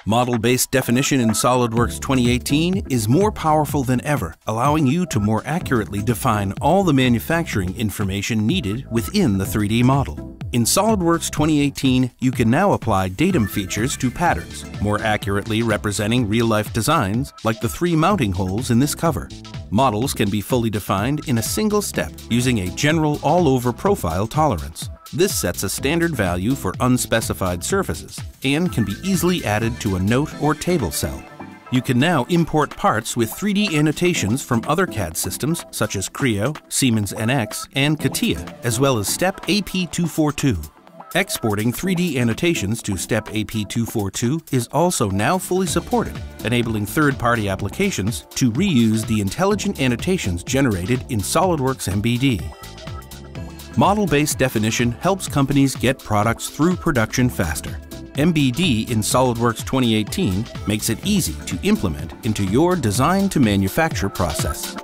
Model-based definition in SOLIDWORKS 2018 is more powerful than ever, allowing you to more accurately define all the manufacturing information needed within the 3D model. In SOLIDWORKS 2018, you can now apply datum features to patterns, more accurately representing real-life designs like the 3 mounting holes in this cover. Models can be fully defined in a single step using a general all-over profile tolerance. This sets a standard value for unspecified surfaces and can be easily added to a note or table cell. You can now import parts with 3D annotations from other CAD systems such as Creo, Siemens NX, and CATIA, as well as STEP AP242. Exporting 3D annotations to STEP AP242 is also now fully supported, enabling third-party applications to reuse the intelligent annotations generated in SOLIDWORKS MBD. Model-based definition helps companies get products through production faster. MBD in SOLIDWORKS 2018 makes it easy to implement into your design-to-manufacture process.